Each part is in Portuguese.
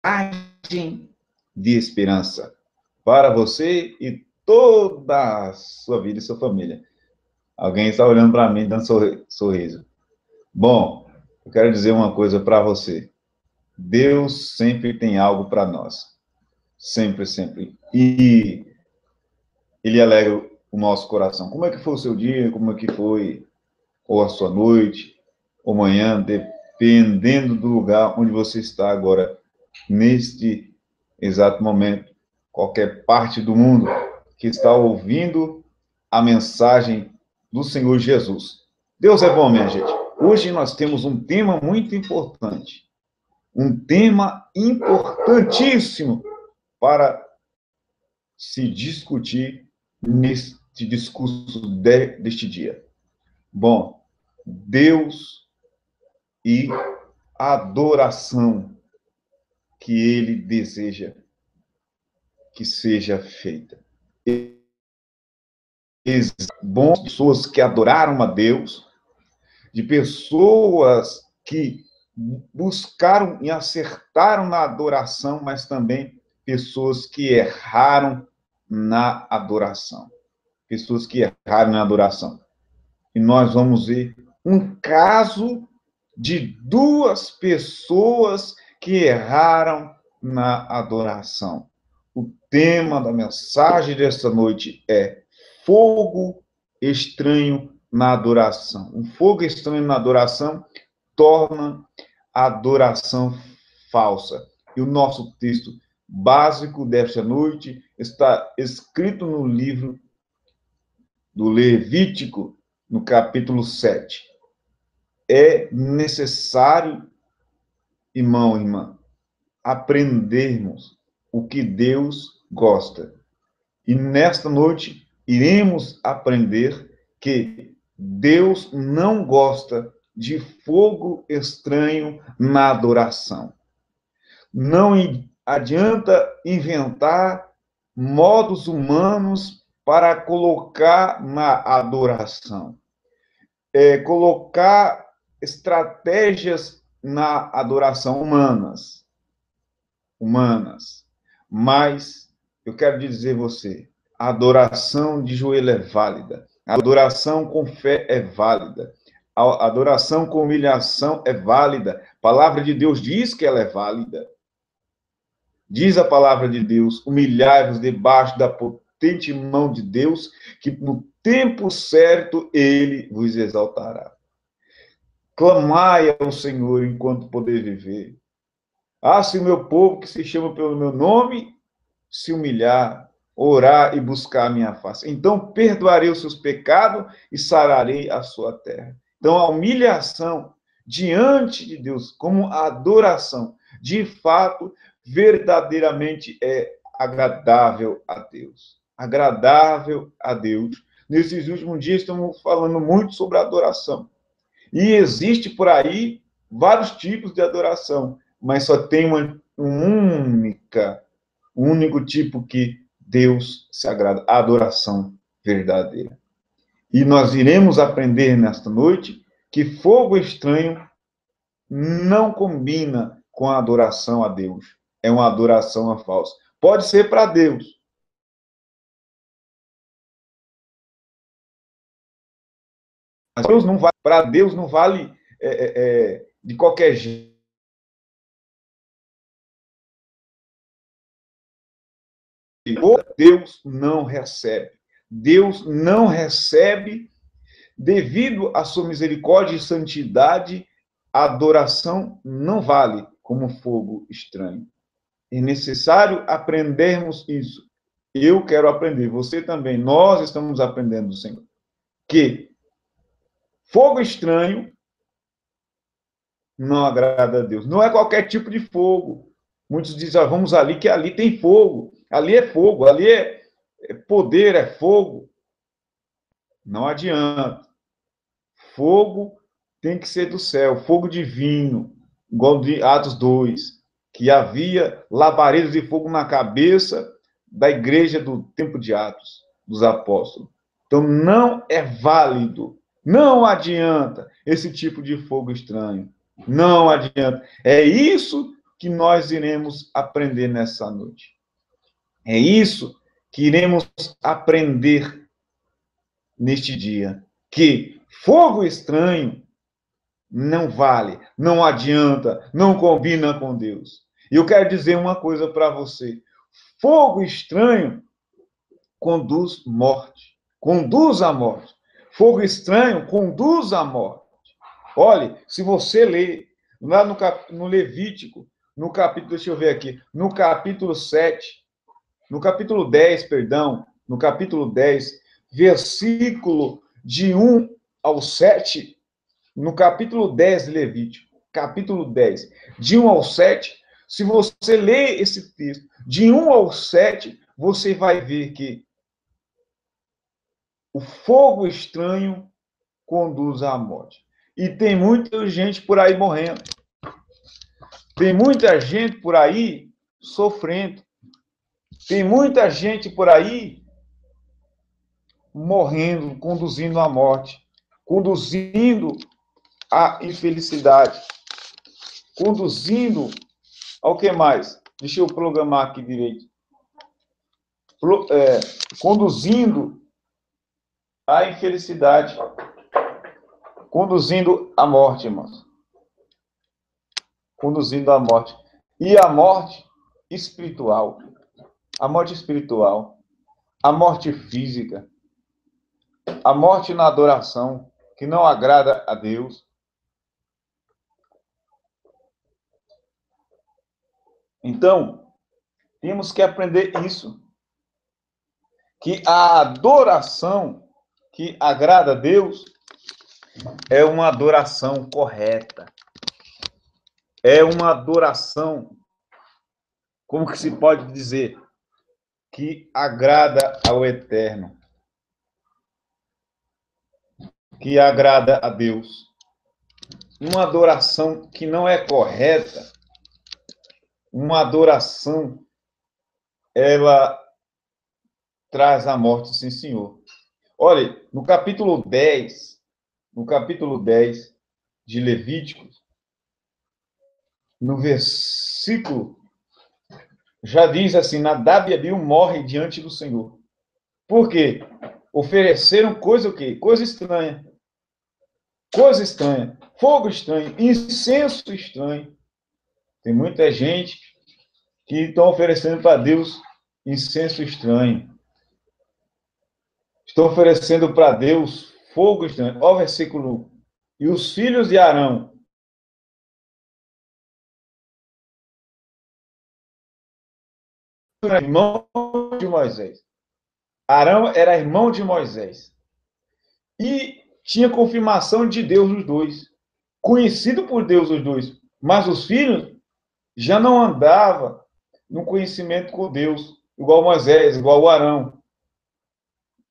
mensagem de esperança para você e toda a sua vida e sua família. Alguém está olhando para mim dando sorriso. Bom, eu quero dizer uma coisa para você. Deus sempre tem algo para nós. Sempre, sempre. E Ele alegra o nosso coração. Como é que foi o seu dia? Como é que foi ou a sua noite, ou manhã, dependendo do lugar onde você está agora, neste exato momento, qualquer parte do mundo que está ouvindo a mensagem do Senhor Jesus. Deus é bom, minha gente. Hoje nós temos um tema muito importante, um tema importantíssimo para se discutir neste discurso deste dia. Bom, Deus e a adoração que Ele deseja que seja feita. Bons pessoas que adoraram a Deus, de pessoas que buscaram e acertaram na adoração, mas também pessoas que erraram na adoração. Pessoas que erraram na adoração. E nós vamos ver um caso de duas pessoas que erraram na adoração. O tema da mensagem desta noite é fogo estranho na adoração. Um fogo estranho na adoração torna a adoração falsa. E o nosso texto básico desta noite está escrito no livro do Levítico, no capítulo 7. É necessário, irmão, irmã, aprendermos o que Deus gosta. E nesta noite iremos aprender que Deus não gosta de fogo estranho na adoração. Não adianta inventar modos humanos para colocar na adoração. Colocar estratégias na adoração humanas. Mas eu quero dizer a você, a adoração de joelho é válida. A adoração com fé é válida. A adoração com humilhação é válida. A palavra de Deus diz que ela é válida. Diz a palavra de Deus, humilhai-vos debaixo da potente mão de Deus, que no tempo certo ele vos exaltará. Clamai ao Senhor enquanto poder viver. Se o meu povo, que se chama pelo meu nome, se humilhar, orar e buscar a minha face, então perdoarei os seus pecados e sararei a sua terra. Então, a humilhação diante de Deus, como a adoração, de fato, verdadeiramente é agradável a Deus. Agradável a Deus. Nesses últimos dias, estamos falando muito sobre adoração. E existe por aí vários tipos de adoração, mas só tem um único tipo que Deus se agrada, a adoração verdadeira. E nós iremos aprender nesta noite que fogo estranho não combina com a adoração a Deus. É uma adoração a falsa. Pode ser para Deus. Mas para Deus não vale de qualquer jeito. Deus não recebe. Deus não recebe, devido à sua misericórdia e santidade, a adoração não vale como fogo estranho. É necessário aprendermos isso. Eu quero aprender, você também, nós estamos aprendendo, Senhor, que fogo estranho não agrada a Deus. Não é qualquer tipo de fogo. Muitos dizem, vamos ali, que ali tem fogo. Ali é fogo, ali é poder, é fogo. Não adianta. Fogo tem que ser do céu, fogo divino, igual de Atos 2, que havia labaredas de fogo na cabeça da igreja do tempo de Atos, dos apóstolos. Então, não é válido, não adianta esse tipo de fogo estranho. Não adianta. É isso que nós iremos aprender nessa noite. É isso que iremos aprender neste dia. Que fogo estranho não vale, não adianta, não combina com Deus. E eu quero dizer uma coisa para você. Fogo estranho conduz morte. Conduz à morte. Fogo estranho conduz à morte. Olhe, se você ler lá no Levítico, no capítulo, deixa eu ver aqui, no capítulo 7, no capítulo 10, perdão, no capítulo 10, versículo de 1 ao 7, no capítulo 10 de Levítico, capítulo 10, de 1 ao 7, se você ler esse texto, de 1 ao 7, você vai ver que o fogo estranho conduz à morte. E tem muita gente por aí morrendo. Tem muita gente por aí sofrendo. Tem muita gente por aí morrendo, conduzindo à morte, conduzindo à infelicidade, conduzindo ao que mais? Deixa eu programar aqui direito. Conduzindo à infelicidade, conduzindo à morte, irmãos. Conduzindo à morte. E a morte espiritual. A morte espiritual. A morte física. A morte na adoração, que não agrada a Deus. Então, temos que aprender isso. Que a adoração que agrada a Deus é uma adoração correta. É uma adoração, como que se pode dizer, que agrada ao Eterno. Que agrada a Deus. Uma adoração que não é correta, uma adoração, ela traz a morte, sim, senhor. Olha, no capítulo 10 de Levíticos, no versículo, já diz assim, Nadab e Abiú morrem diante do Senhor. Por quê? Ofereceram coisa o quê? Coisa estranha. Coisa estranha. Fogo estranho. Incenso estranho. Tem muita gente que estão oferecendo para Deus incenso estranho. Estão oferecendo para Deus fogo estranho. Olha o versículo 1. E os filhos de Arão irmão de Moisés. Arão era irmão de Moisés. E tinha confirmação de Deus os dois. Conhecido por Deus os dois. Mas os filhos já não andavam no conhecimento com Deus, igual Moisés, igual o Arão.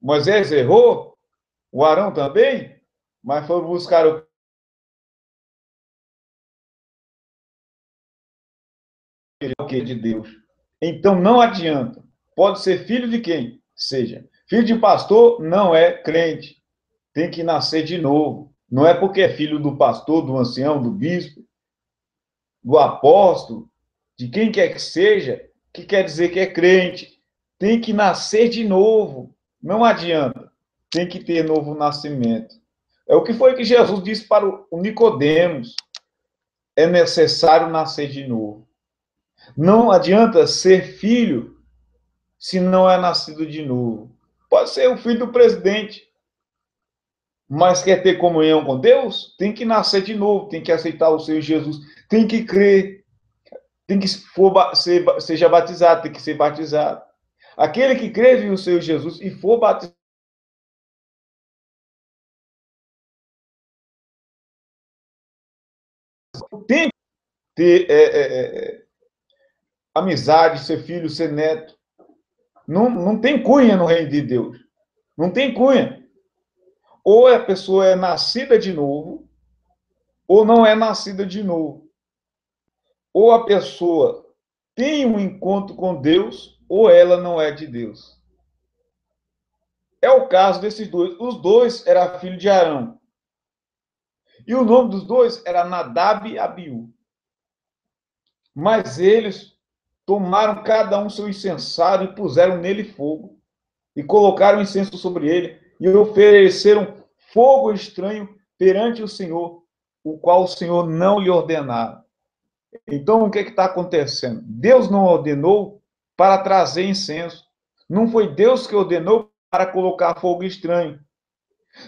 Moisés errou, o Arão também, mas foi buscar o que de Deus. Então não adianta. Pode ser filho de quem seja. Filho de pastor não é crente. Tem que nascer de novo. Não é porque é filho do pastor, do ancião, do bispo, do apóstolo, de quem quer que seja, que quer dizer que é crente. Tem que nascer de novo. Não adianta. Tem que ter novo nascimento. É o que foi que Jesus disse para o Nicodemos. É necessário nascer de novo. Não adianta ser filho se não é nascido de novo. Pode ser o filho do presidente, mas quer ter comunhão com Deus? Tem que nascer de novo, tem que aceitar o Senhor Jesus, tem que crer, tem que seja batizado, tem que ser batizado. Aquele que crê no Senhor Jesus e for batizado, tem que ter amizade, ser filho, ser neto. Não tem cunha no reino de Deus. Não tem cunha. Ou a pessoa é nascida de novo, ou não é nascida de novo. Ou a pessoa tem um encontro com Deus, ou ela não é de Deus. É o caso desses dois. Os dois eram filhos de Arão. E o nome dos dois era Nadab e Abiú. Mas eles tomaram cada um seu incensário e puseram nele fogo, e colocaram incenso sobre ele, e ofereceram fogo estranho perante o Senhor, o qual o Senhor não lhe ordenara. Então, o que está acontecendo? Deus não ordenou para trazer incenso. Não foi Deus que ordenou para colocar fogo estranho.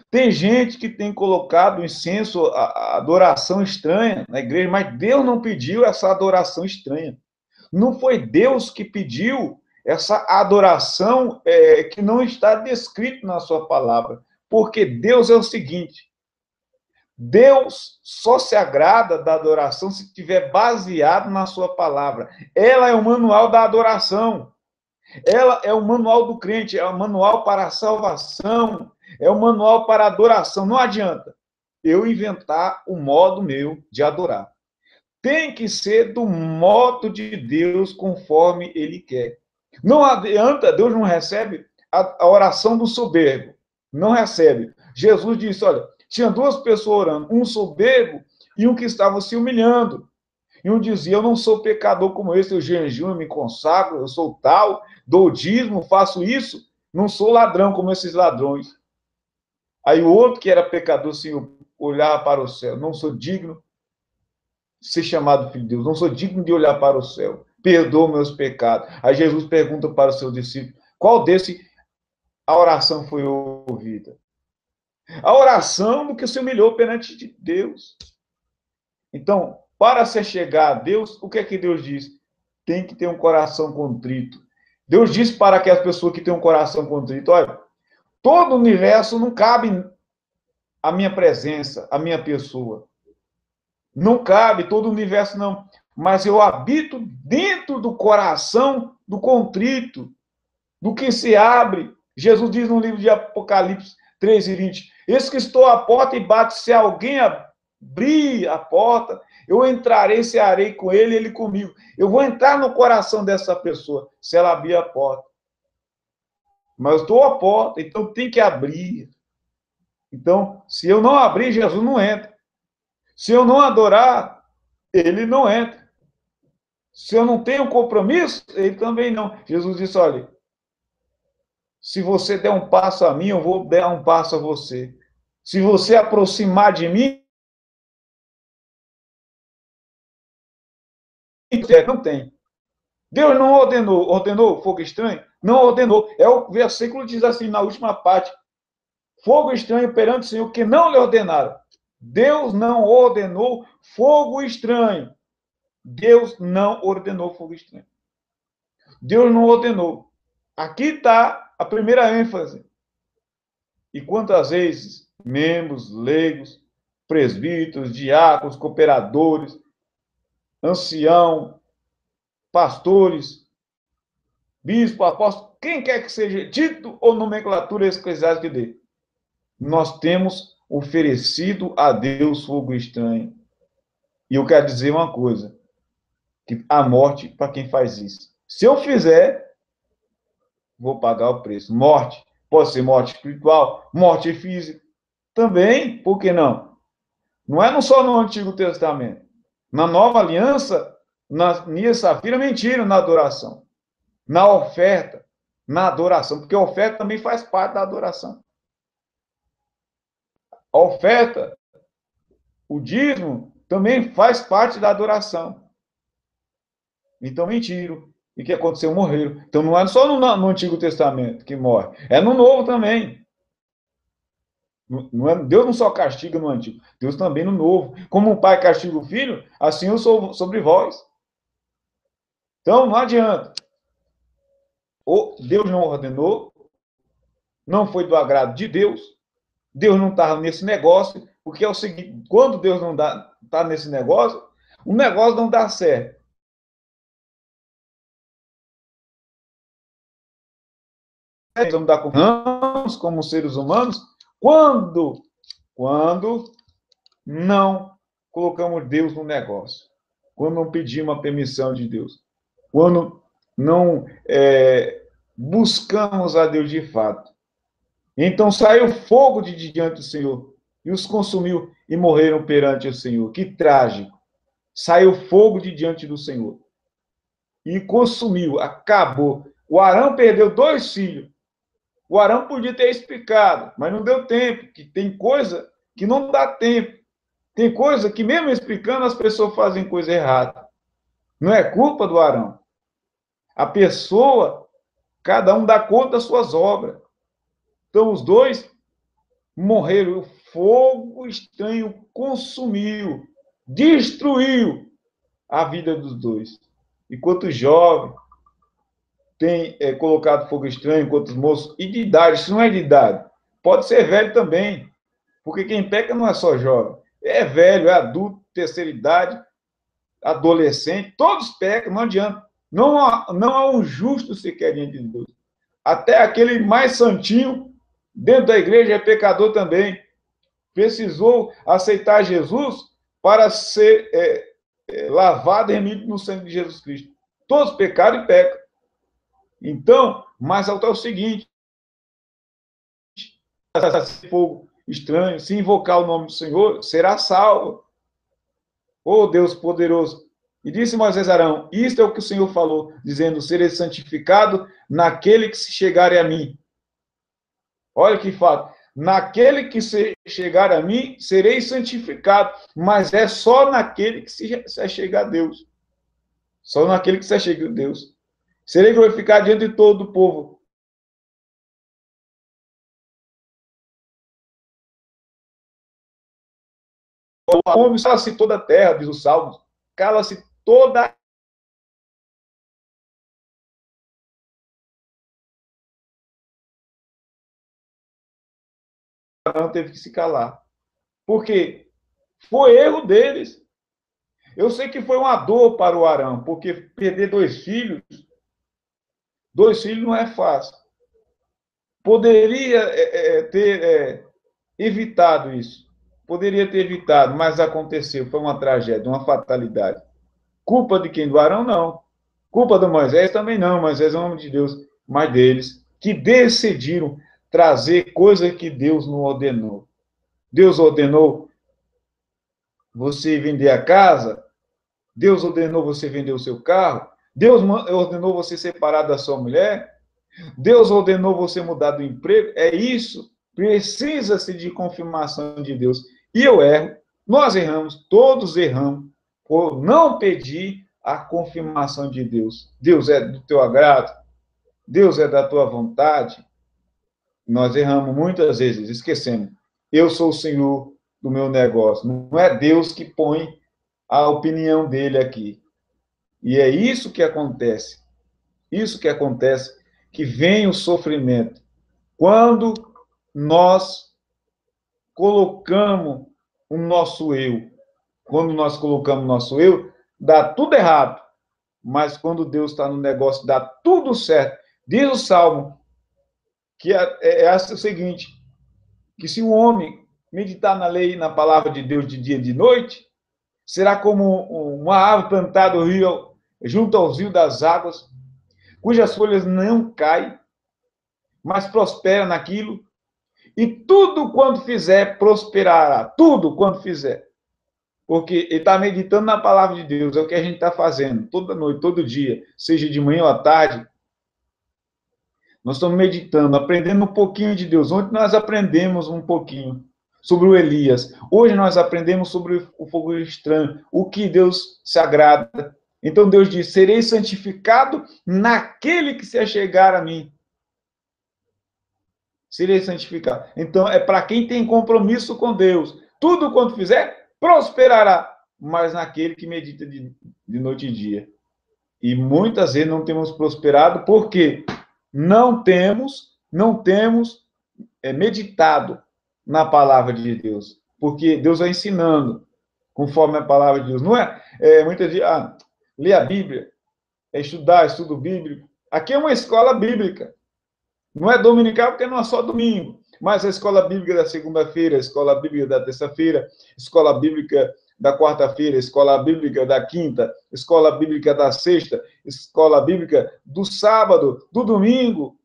Tem gente que tem colocado incenso, a adoração estranha na igreja, mas Deus não pediu essa adoração estranha. Não foi Deus que pediu essa adoração que não está descrito na sua palavra. Porque Deus é o seguinte: Deus só se agrada da adoração se estiver baseado na sua palavra. Ela é o manual da adoração. Ela é o manual do crente, é o manual para a salvação, é o manual para a adoração. Não adianta eu inventar o modo meu de adorar. Tem que ser do modo de Deus, conforme Ele quer. Não adianta, Deus não recebe a oração do soberbo. Não recebe. Jesus disse, olha, tinha duas pessoas orando, um soberbo e um que estava se humilhando. E um dizia, eu não sou pecador como esse, eu jejuo, eu me consagro, eu sou tal, dou dízimo, faço isso, não sou ladrão como esses ladrões. Aí o outro que era pecador, assim, olhava para o céu, não sou digno de ser chamado filho de Deus, não sou digno de olhar para o céu, perdoa meus pecados. Aí Jesus pergunta para o seu discípulo, qual desse a oração foi ouvida? A oração do que se humilhou perante de Deus. Então, para se chegar a Deus, o que é que Deus diz? Tem que ter um coração contrito. Deus diz para aquelas pessoas que têm um coração contrito, olha, todo o universo não cabe a minha presença, a minha pessoa. Não cabe todo o universo, não. Mas eu habito dentro do coração do contrito, do que se abre. Jesus diz no livro de Apocalipse 13:20, eis que estou à porta e bato, se alguém abrir a porta, eu entrarei, cearei com ele, ele comigo. Eu vou entrar no coração dessa pessoa, se ela abrir a porta. Mas eu estou à porta, então tem que abrir. Então, se eu não abrir, Jesus não entra. Se eu não adorar, ele não entra. Se eu não tenho compromisso, ele também não. Jesus disse, olha, se você der um passo a mim, eu vou dar um passo a você. Se você aproximar de mim, não tem. Deus não ordenou fogo estranho? Não ordenou. É o versículo diz assim, na última parte, fogo estranho perante o Senhor, que não lhe ordenaram. Deus não ordenou fogo estranho. Deus não ordenou fogo estranho. Deus não ordenou. Aqui está a primeira ênfase. E quantas vezes membros, leigos, presbíteros, diáconos, cooperadores, ancião, pastores, bispo, apóstolo, quem quer que seja, título ou nomenclatura eclesiástica dele, nós temos oferecido a Deus fogo estranho. E eu quero dizer uma coisa, que a morte para quem faz isso. Se eu fizer, vou pagar o preço. Morte, pode ser morte espiritual, morte física, também, por que não? Não é só no Antigo Testamento. Na Nova Aliança, na Nia Safira, mentiram na adoração. Na oferta, na adoração, porque a oferta também faz parte da adoração. A oferta, o dízimo, também faz parte da adoração. Então, mentiram. E o que aconteceu? Morreram. Então, não é só no Antigo Testamento que morre, é no Novo também. Não é, Deus não só castiga no Antigo, Deus também no Novo. Como um pai castiga o filho, assim eu sou sobre vós. Então, não adianta. Ou Deus não ordenou, não foi do agrado de Deus, Deus não estava nesse negócio, porque é o seguinte, quando Deus não está nesse negócio, o negócio não dá certo. Vamos dar confiança como seres humanos, quando não colocamos Deus no negócio, quando não pedimos a permissão de Deus, quando não buscamos a Deus de fato. Então saiu fogo de diante do Senhor e os consumiu e morreram perante o Senhor. Que trágico. saiu fogo de diante do Senhor e consumiu, acabou. O Arão perdeu 2 filhos. O Arão podia ter explicado, mas não deu tempo, que tem coisa que não dá tempo. Tem coisa que, mesmo explicando, as pessoas fazem coisa errada. Não é culpa do Arão. A pessoa, cada um dá conta das suas obras. Então, os 2 morreram. O fogo estranho consumiu, destruiu a vida dos 2. Enquanto jovem tem colocado fogo estranho, enquanto os moços, e de idade, isso não é de idade, pode ser velho também, porque quem peca não é só jovem, é velho, é adulto, terceira idade, adolescente, todos pecam, não adianta. Não há um justo sequer diante de Deus. Até aquele mais santinho, dentro da igreja, é pecador também. Precisou aceitar Jesus para ser lavado e remido no sangue de Jesus Cristo. Todos pecaram e pecam. Então, mais alto é o seguinte: se fogo estranho, se invocar o nome do Senhor, será salvo. Oh, Deus poderoso. E disse Moisés a Arão: isto é o que o Senhor falou, dizendo: serei santificado naquele que se chegarem a mim. Olha que fato. Naquele que se chegar a mim, serei santificado. Mas é só naquele que se chegar a Deus. Só naquele que se chega a Deus. Serei glorificado diante de todo o povo. O homem cala-se toda a terra, diz o Salmo. Cala-se toda a terra, teve que se calar. Por quê? Foi erro deles. Eu sei que foi uma dor para o Arão, porque perder 2 filhos não é fácil. Poderia ter evitado isso. Poderia ter evitado, mas aconteceu. Foi uma tragédia, uma fatalidade. Culpa de quem? Do Arão, não. Culpa do Moisés também não. Moisés é um homem de Deus, mas deles, que decidiram trazer coisa que Deus não ordenou. Deus ordenou você vender a casa, Deus ordenou você vender o seu carro, Deus ordenou você separar da sua mulher, Deus ordenou você mudar do emprego. É isso. Precisa-se de confirmação de Deus. E eu erro, nós erramos, todos erramos, por não pedir a confirmação de Deus. Deus é do teu agrado, Deus é da tua vontade. Nós erramos muitas vezes, esquecemos. Eu sou o Senhor do meu negócio. Não é Deus que põe a opinião dele aqui. E é isso que acontece. Isso que acontece, que vem o sofrimento. Quando nós colocamos o nosso eu, quando nós colocamos o nosso eu, dá tudo errado. Mas quando Deus está no negócio, dá tudo certo. Diz o Salmo, que é o seguinte, que se o homem meditar na lei, na palavra de Deus de dia e de noite, será como uma árvore plantada no rio, junto aos rios das águas, cujas folhas não caem, mas prospera naquilo, e tudo quanto fizer prosperará. Tudo quanto fizer. Porque ele está meditando na palavra de Deus, é o que a gente está fazendo, toda noite, todo dia, seja de manhã ou à tarde. Nós estamos meditando, aprendendo um pouquinho de Deus. Ontem nós aprendemos um pouquinho sobre o Elias. Hoje nós aprendemos sobre o fogo estranho, o que Deus se agrada. Então Deus diz: serei santificado naquele que se achegar a mim. Serei santificado. Então é para quem tem compromisso com Deus. Tudo quanto fizer, prosperará. Mas naquele que medita de noite e dia. E muitas vezes não temos prosperado, porque não temos meditado na palavra de Deus. Porque Deus vai ensinando conforme a palavra de Deus. Não muitas vezes, ler a Bíblia, estudar, estudo bíblico. Aqui é uma escola bíblica. Não é dominical porque não é só domingo. Mas a escola bíblica da segunda-feira, a escola bíblica da terça-feira, escola bíblica da quarta-feira, escola bíblica da quinta, escola bíblica da sexta, escola bíblica do sábado, do domingo,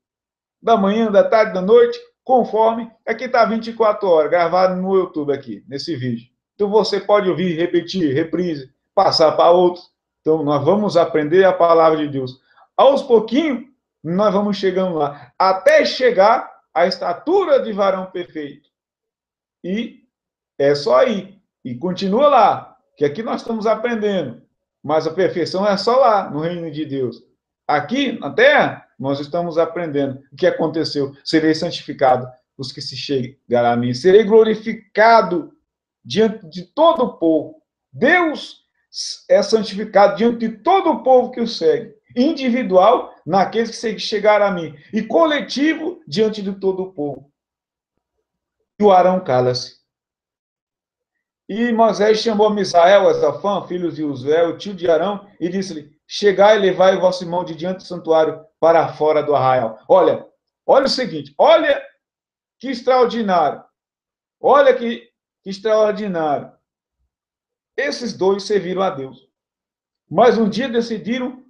da manhã, da tarde, da noite, conforme. Aqui está 24 horas, gravado no YouTube aqui, nesse vídeo. Então você pode ouvir, repetir, reprise, passar para outros. Então, nós vamos aprender a palavra de Deus. Aos pouquinhos, nós vamos chegando lá, até chegar à estatura de varão perfeito. E é só aí. E continua lá, que aqui nós estamos aprendendo. Mas a perfeição é só lá, no reino de Deus. Aqui, na terra, nós estamos aprendendo. O que aconteceu? Serei santificado os que se chegarão a mim. Serei glorificado diante de todo o povo. Deus é santificado diante de todo o povo que o segue. Individual, naqueles que chegaram a mim. E coletivo, diante de todo o povo. E o Arão cala-se. E Moisés chamou Misael, Azafã, filhos de Uziel, tio de Arão, e disse-lhe: chegai e levai o vosso irmão de diante do santuário para fora do arraial. Olha o seguinte, olha que extraordinário. Olha que extraordinário. Esses dois serviram a Deus. Mas um dia decidiram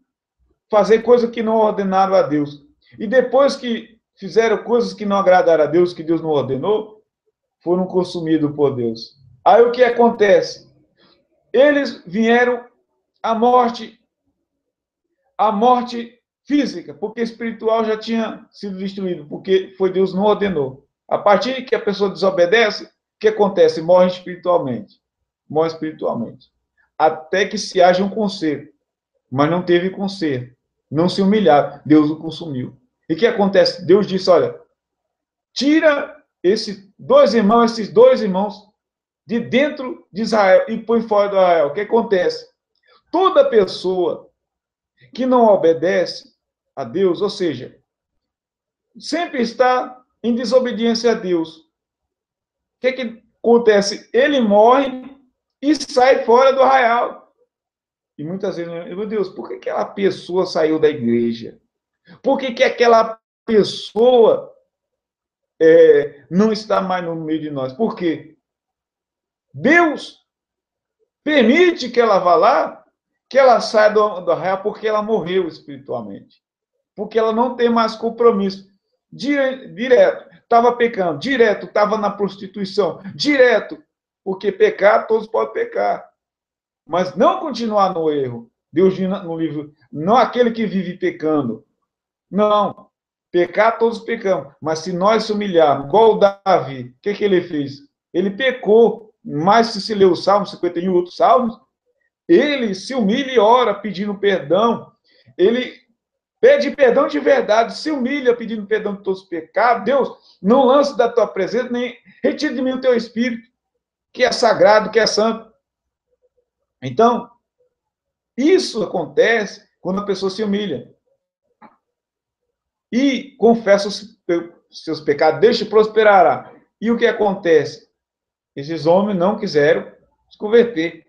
fazer coisas que não ordenaram a Deus. E depois que fizeram coisas que não agradaram a Deus, que Deus não ordenou, foram consumidos por Deus. Aí o que acontece? Eles vieram à morte física, porque espiritual já tinha sido destruído, porque foi Deus não ordenou. A partir que a pessoa desobedece, o que acontece? Morre espiritualmente. Morre espiritualmente. Até que se haja um conserto. Mas não teve conserto. Não se humilharam. Deus o consumiu. E o que acontece? Deus disse, olha, tira esses dois irmãos, de dentro de Israel e põe fora do Israel. O que acontece? Toda pessoa que não obedece a Deus, ou seja, sempre está em desobediência a Deus. O que acontece? Ele morre e sai fora do arraial. E muitas vezes, meu Deus, por que aquela pessoa saiu da igreja? Por que aquela pessoa não está mais no meio de nós? Por quê? Deus permite que ela vá lá, que ela saia do arraial, porque ela morreu espiritualmente. Porque ela não tem mais compromisso. Direto. Estava pecando. Direto. Estava na prostituição. Direto. Porque pecar, todos podem pecar. Mas não continuar no erro. Deus diz no livro, não aquele que vive pecando. Não. Pecar, todos pecamos. Mas se nós se humilharmos, igual o Davi, o que ele fez? Ele pecou. Mas se lê o Salmo 51 e outros salmos, ele se humilha e ora pedindo perdão. Ele pede perdão de verdade, se humilha pedindo perdão de todos os pecados. Deus, não lance da tua presença, nem retire de mim o teu espírito, que é sagrado, que é santo. Então, isso acontece quando a pessoa se humilha. E confessa os seus pecados, deixa prosperará. E o que acontece? Esses homens não quiseram se converter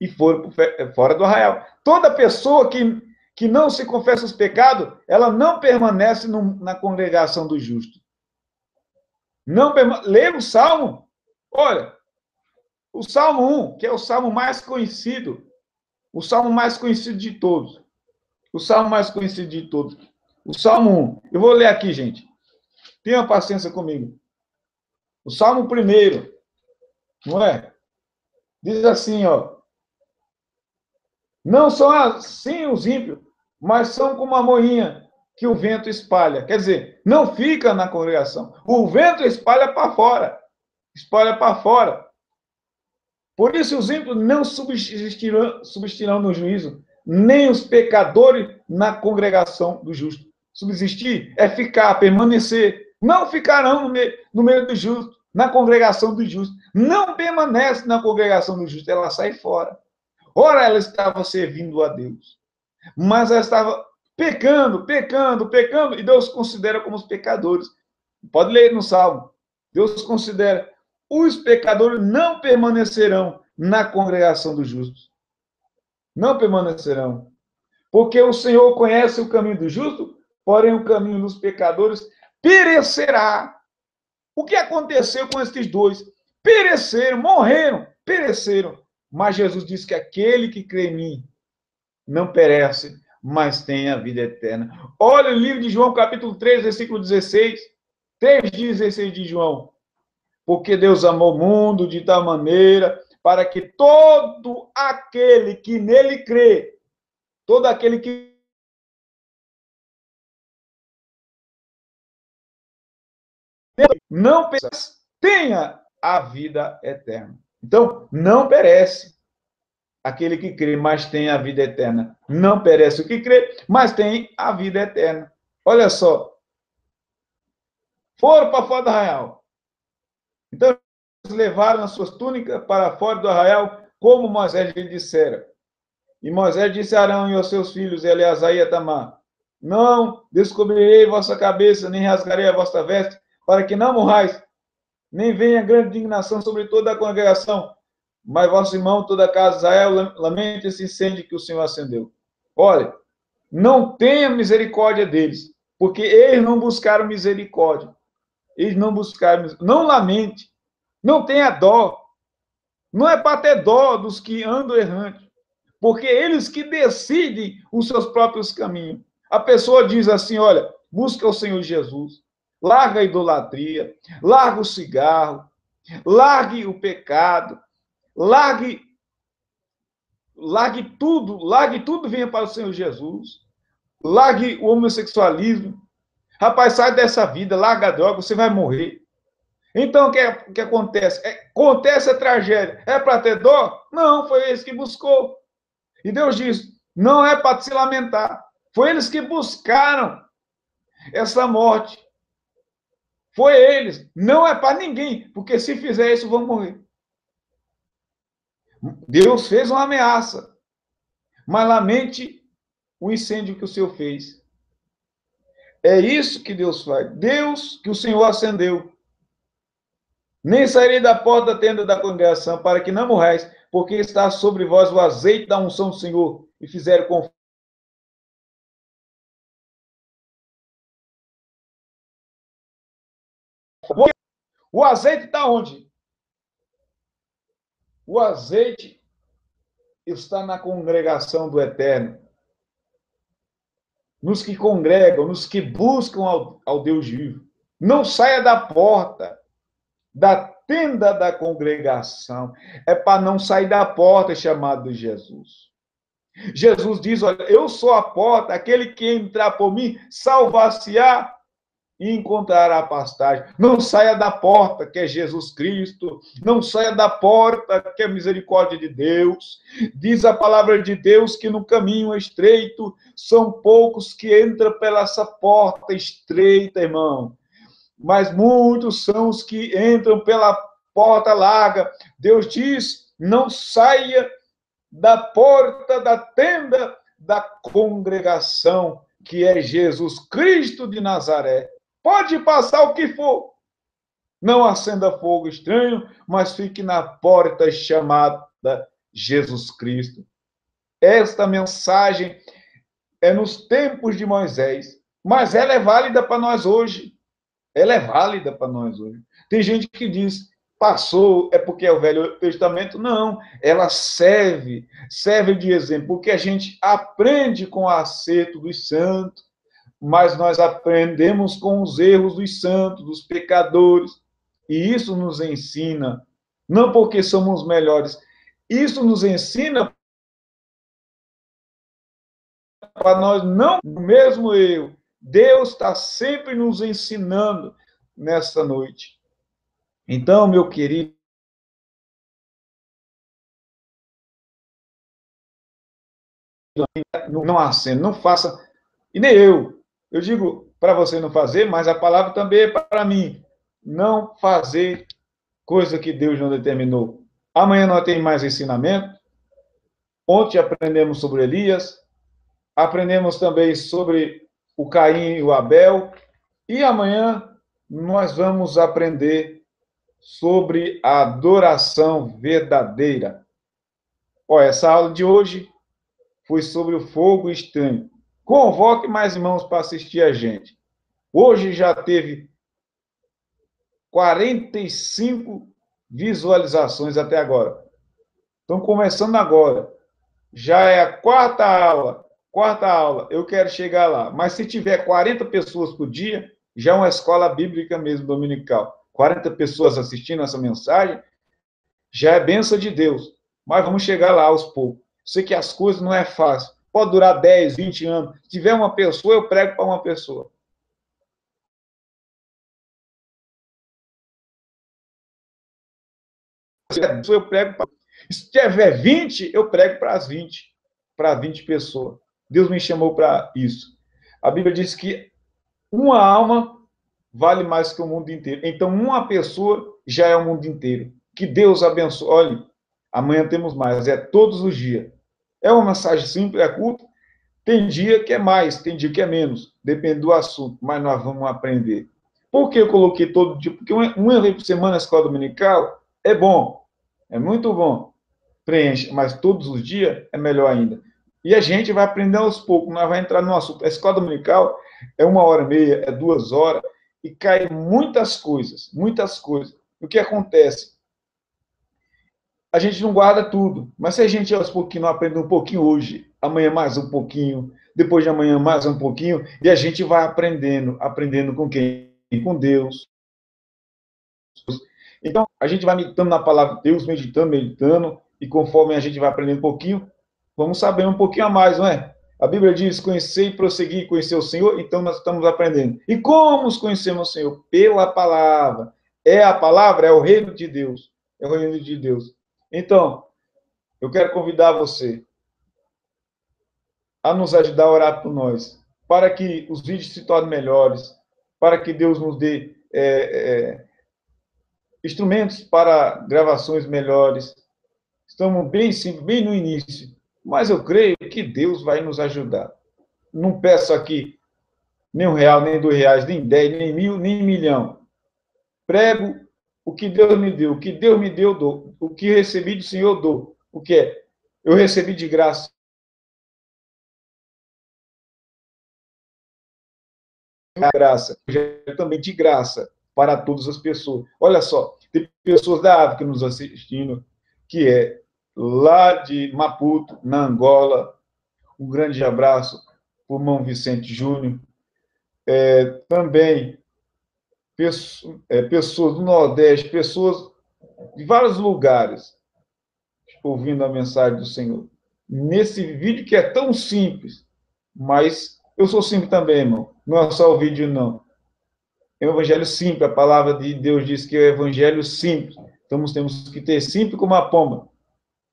e foram fora do arraial. Toda pessoa que não se confessa os pecados, ela não permanece na congregação do justo. Lê o Salmo. Olha, o Salmo 1, que é o Salmo mais conhecido. O Salmo mais conhecido de todos. O Salmo mais conhecido de todos. O Salmo 1. Eu vou ler aqui, gente. Tenha paciência comigo. O Salmo 1. Não é? Diz assim, ó. Não são assim os ímpios, mas são como a moinha que o vento espalha. Quer dizer, não fica na congregação. O vento espalha para fora. Espalha para fora. Por isso os ímpios não subsistirão no juízo, nem os pecadores na congregação do justo. Subsistir é ficar, permanecer. Não ficarão no meio do justo, na congregação do justo. Não permanece na congregação do justo, ela sai fora. Ora, ela estava servindo a Deus, mas ela estava pecando, e Deus considera como os pecadores. Pode ler no Salmo. Deus considera, os pecadores não permanecerão na congregação dos justos. Não permanecerão. Porque o Senhor conhece o caminho do justo, porém o caminho dos pecadores perecerá. O que aconteceu com esses dois? Pereceram, morreram, pereceram. Mas Jesus disse que aquele que crê em mim não perece, mas tem a vida eterna. Olha o livro de João, capítulo 3, versículo 16. 3:16 de João. Porque Deus amou o mundo de tal maneira para que todo aquele que nele crê, todo aquele que não perece, tenha a vida eterna. Então, não perece aquele que crê, mas tem a vida eterna. Não perece o que crê, mas tem a vida eterna. Olha só. Foram para fora do arraial. Então, eles levaram as suas túnicas para fora do arraial, como Moisés lhe dissera. E Moisés disse a Arão e aos seus filhos, Eleazar e Itamar: Não descobrirei vossa cabeça, nem rasgarei a vossa veste, para que não morrais, nem venha grande indignação sobre toda a congregação. Mas vosso irmão, toda a casa de Israel, lamente esse incêndio que o Senhor acendeu. Olha, não tenha misericórdia deles, porque eles não buscaram misericórdia. Eles não buscaram, não lamente, não tenha dó. Não é para ter dó dos que andam errantes, porque eles que decidem os seus próprios caminhos. A pessoa diz assim, olha, busca o Senhor Jesus, larga a idolatria, larga o cigarro, largue o pecado, largue tudo, venha para o Senhor Jesus, largue o homossexualismo. Rapaz, sai dessa vida, larga a droga, você vai morrer. Então, o que acontece? Acontece a tragédia. É para ter dó? Não, foi eles que buscou. E Deus diz, não é para se lamentar. Foi eles que buscaram essa morte. Foi eles. Não é para ninguém, porque se fizer isso, vão morrer. Deus fez uma ameaça. Mas lamente o incêndio que o Senhor fez. É isso que Deus faz. Deus que o Senhor acendeu. Nem sairei da porta da tenda da congregação, para que não morrais, porque está sobre vós o azeite da unção do Senhor, e fizeram conforme. O azeite está onde? O azeite está na congregação do Eterno. Nos que congregam, nos que buscam ao Deus vivo. Não saia da porta, da tenda da congregação. É para não sair da porta chamado de Jesus. Jesus diz, olha, eu sou a porta, aquele que entrar por mim, salvar-se-á e encontrará pastagem. Não saia da porta, que é Jesus Cristo. Não saia da porta, que é a misericórdia de Deus. Diz a palavra de Deus que no caminho estreito são poucos que entram pela essa porta estreita, irmão. Mas muitos são os que entram pela porta larga. Deus diz, não saia da porta da tenda da congregação, que é Jesus Cristo de Nazaré. Pode passar o que for. Não acenda fogo estranho, mas fique na porta chamada Jesus Cristo. Esta mensagem é nos tempos de Moisés, mas ela é válida para nós hoje. Ela é válida para nós hoje. Tem gente que diz, passou, é porque é o Velho Testamento. Não, ela serve de exemplo, porque a gente aprende com o acerto dos santos, mas nós aprendemos com os erros dos santos, dos pecadores, e isso nos ensina, não porque somos melhores, isso nos ensina para nós não o mesmo erro. Deus está sempre nos ensinando nessa noite. Então, meu querido, não acenda, não faça, e nem eu digo para você não fazer, mas a palavra também é para mim, não fazer coisa que Deus não determinou. Amanhã nós temos mais ensinamento. Ontem aprendemos sobre Elias, aprendemos também sobre o Caim e o Abel, e amanhã nós vamos aprender sobre a adoração verdadeira. Olha, essa aula de hoje foi sobre o fogo estranho. Convoque mais irmãos para assistir a gente. Hoje já teve 45 visualizações até agora. Estão começando agora. Já é a quarta aula. Eu quero chegar lá. Mas se tiver 40 pessoas por dia, já é uma escola bíblica mesmo, dominical. 40 pessoas assistindo essa mensagem, já é bênção de Deus, mas vamos chegar lá aos poucos. Sei que as coisas não é fácil, pode durar 10, 20 anos. Se tiver uma pessoa, eu prego para uma pessoa. Eu prego para... Se tiver 20, eu prego para as 20 pessoas. Deus me chamou para isso. A Bíblia diz que uma alma vale mais que o mundo inteiro. Então, uma pessoa já é o mundo inteiro. Que Deus abençoe. Olha, amanhã temos mais, é todos os dias. É uma mensagem simples, é curta. Tem dia que é mais, tem dia que é menos. Depende do assunto, mas nós vamos aprender. Por que eu coloquei todo dia? Porque uma vez por semana na escola dominical é bom, é muito bom. Preenche, mas todos os dias é melhor ainda. E a gente vai aprender aos poucos, nós vamos entrar no assunto. A escola dominical é 1h30, é 2 horas, e cai muitas coisas, muitas coisas. O que acontece? A gente não guarda tudo, mas se a gente aos pouquinhos aprende um pouquinho hoje, amanhã mais um pouquinho, depois de amanhã mais um pouquinho, e a gente vai aprendendo, aprendendo com quem? Com Deus. Então, a gente vai meditando na palavra de Deus, meditando, meditando, e conforme a gente vai aprendendo um pouquinho, vamos saber um pouquinho a mais, não é? A Bíblia diz, conhecer e prosseguir, conhecer o Senhor, então nós estamos aprendendo. E como nos conhecemos o Senhor? Pela palavra. É a palavra, é o reino de Deus. É o reino de Deus. Então, eu quero convidar você a nos ajudar a orar por nós, para que os vídeos se tornem melhores, para que Deus nos dê instrumentos para gravações melhores. Estamos bem simples, bem no início, mas eu creio que Deus vai nos ajudar. Não peço aqui nem R$ 1, nem R$ 2, nem 10, nem 1.000, nem 1.000.000. Prego o que Deus me deu. O que Deus me deu, eu dou. O que recebi do Senhor, eu dou. O que é? Eu recebi de graça. Graça. Eu também de graça para todas as pessoas. Olha só, tem pessoas da África nos assistindo, que é lá de Maputo, na Angola. Um grande abraço para o irmão Vicente Júnior. Também pessoas do Nordeste, pessoas de vários lugares ouvindo a mensagem do Senhor. Nesse vídeo que é tão simples, mas eu sou simples também, irmão. Não é só o vídeo, não. É um evangelho simples. A palavra de Deus diz que é um evangelho simples. Então, temos que ter simples como a pomba.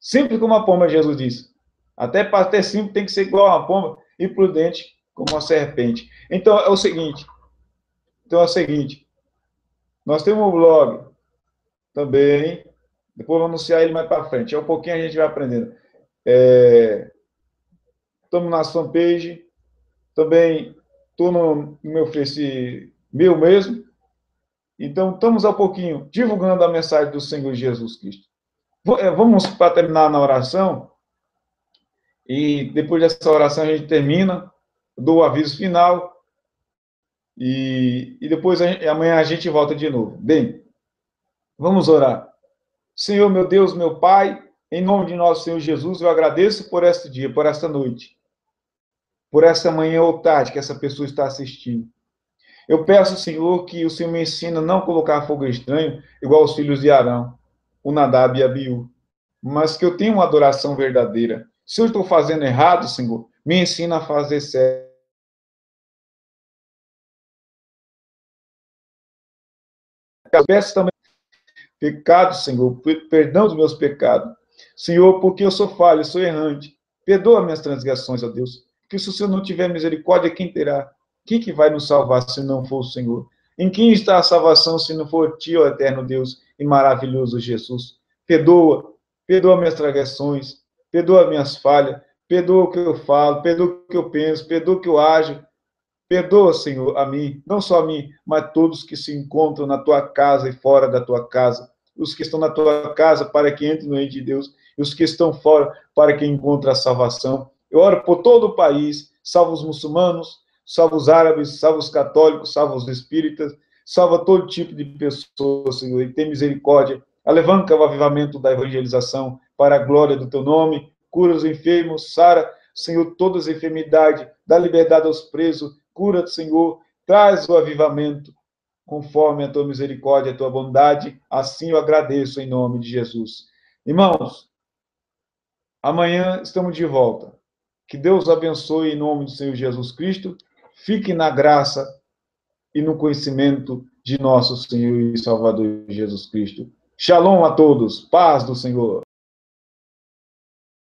Simples como a pomba, Jesus disse. Até para ter simples tem que ser igual a uma pomba e prudente como uma serpente. Então, é o seguinte. Nós temos um blog também. Depois vou anunciar ele mais para frente. É um pouquinho a gente vai aprendendo. Estamos na fanpage. Também estou no meu Face, meu mesmo. Então, estamos há pouquinho divulgando a mensagem do Senhor Jesus Cristo. Vamos para terminar na oração. E depois dessa oração a gente termina. Dou o aviso final. E depois amanhã a gente volta de novo. Bem, vamos orar. Senhor, meu Deus, meu Pai, em nome de nosso Senhor Jesus, eu agradeço por este dia, por esta noite, por esta manhã ou tarde que essa pessoa está assistindo. Eu peço, Senhor, que o Senhor me ensine a não colocar fogo estranho, igual os filhos de Arão, o Nadab e Abiú, mas que eu tenha uma adoração verdadeira. Se eu estou fazendo errado, Senhor, me ensina a fazer certo. Eu peço também pecado, Senhor, perdão dos meus pecados. Senhor, porque eu sou falho, eu sou errante. Perdoa minhas transgressões, ó Deus. Porque se o Senhor não tiver misericórdia, quem terá? Quem que vai nos salvar se não for o Senhor? Em quem está a salvação se não for Ti, ó eterno Deus e maravilhoso Jesus? Perdoa minhas transgressões, perdoa minhas falhas, perdoa o que eu falo, perdoa o que eu penso, perdoa o que eu ajo. Perdoa, Senhor, a mim, não só a mim, mas todos que se encontram na tua casa e fora da tua casa. Os que estão na tua casa para que entrem no reino de Deus, e os que estão fora para que encontrem a salvação. Eu oro por todo o país, salva os muçulmanos, salva os árabes, salva os católicos, salva os espíritas, salva todo tipo de pessoas, Senhor, e tem misericórdia. Alavanca o avivamento da evangelização para a glória do teu nome. Cura os enfermos, sara, Senhor, todas as enfermidades, dá liberdade aos presos, cura, Senhor, traz o avivamento, conforme a tua misericórdia, a tua bondade, assim eu agradeço em nome de Jesus. Irmãos, amanhã estamos de volta. Que Deus abençoe em nome do Senhor Jesus Cristo. Fique na graça e no conhecimento de nosso Senhor e Salvador Jesus Cristo. Shalom a todos. Paz do Senhor.